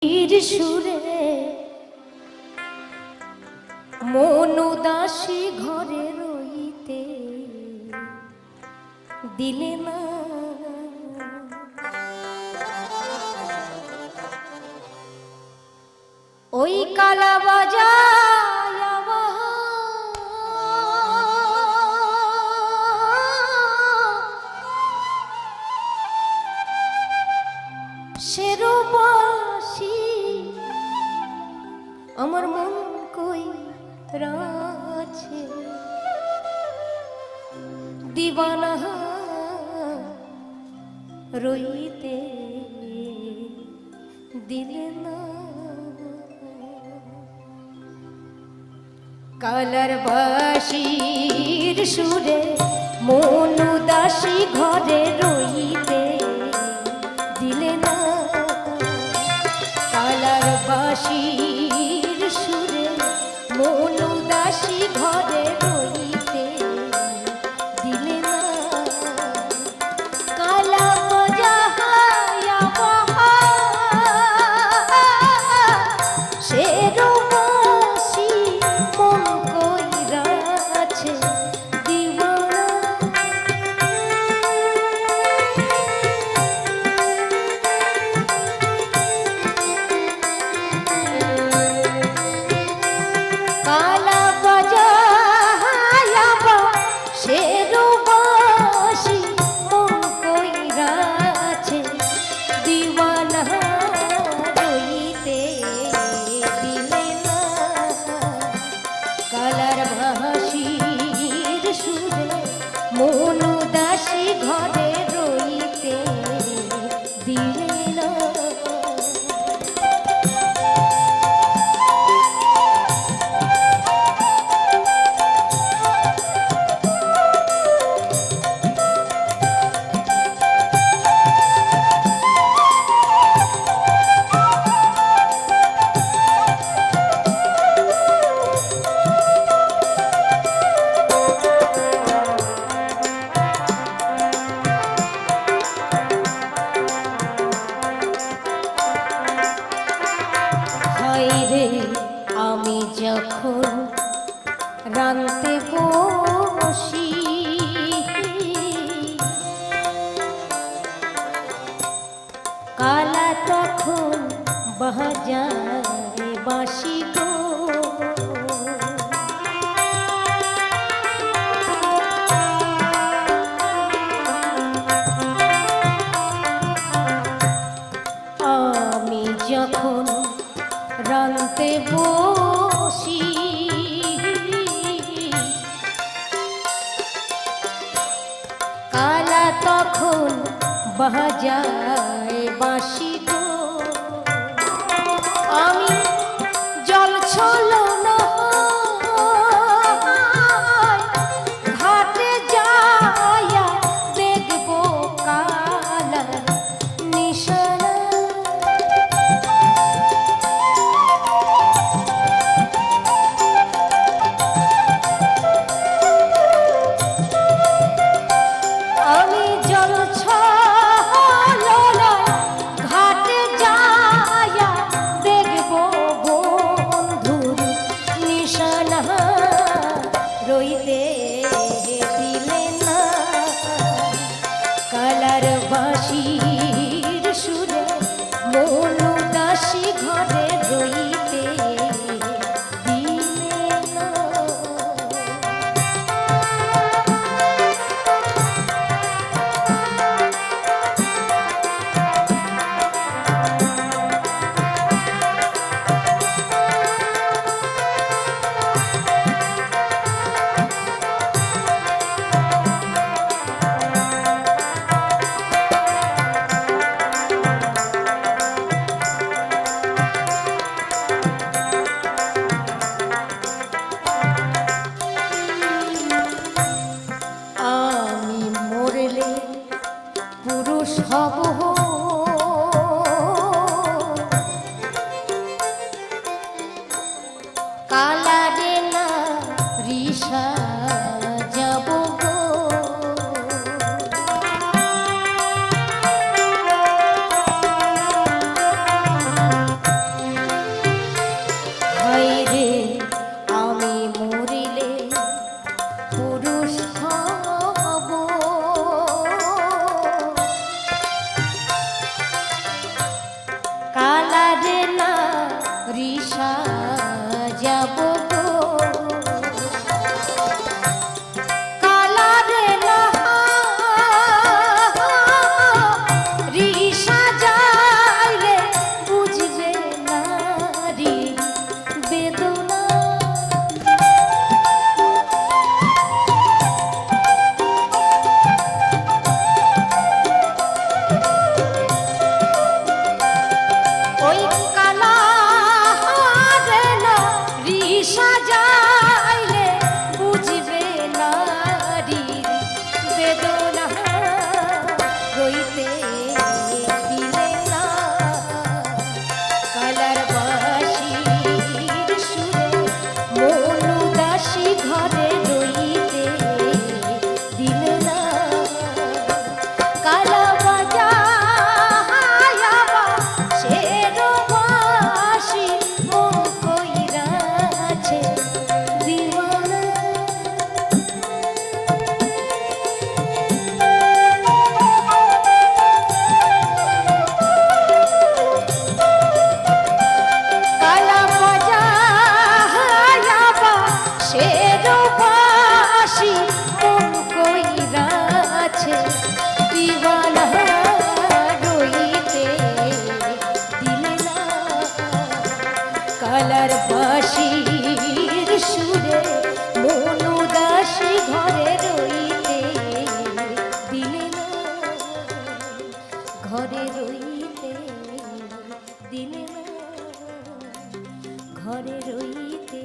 সুরে মন উদাসী ঘরে রইতে দিলে না। ওই কালা বাজায় সেরবাসী আমার মন কই রাছে দিবানা রইতে দিলে না। কালার বাসির সুরে মন উদাসী ঘরে রইতে দিলে না। কালার বাসির সুরে মন উদাসী ঘরে রইতে দিলে না। কালা বাজায়া সেরবাসী মন কইরাছে দিবানা। কালা বাজায়া সেরবাসী মন কইরাছে দিবানা রইতে দিলে না। কালার ভাসির সুরে মন উদাসী ঘরে রইতে দিলে না। আমি যখন রানতে বসি কালা তখন বাজায় বাঁশি গো। আমি যখন রানতে বসি কালা তখন বাজায় বাঁশি গো। আমি জল ছলনা ঘাটে যাইয়া দেখব কালা নিশানা। আমি জল ছলনা সাজাবো গো কালারে নাহারি সাজাইলে বুঝবে নারী বেদনা ওই কালারে নারী সাজাইলে বুঝবে নারীর বেদনা রইতে দিলে না কালার বাঁশির সুরে মন উদাসী ঘরে রইতে দিলে না কালা বাজায়াবা সেরো বাঁশি মন কইরাছে দিওয়ানা কালা বাজায়াবা সেরো বাঁশি মন কইরাছে দিওয়ানা রইতে দিলে না কালার বাঁশির সুরে মন উদাসী ঘরে রইতে দিলে না ঘরে রইতে দিলে না ঘরে রইতে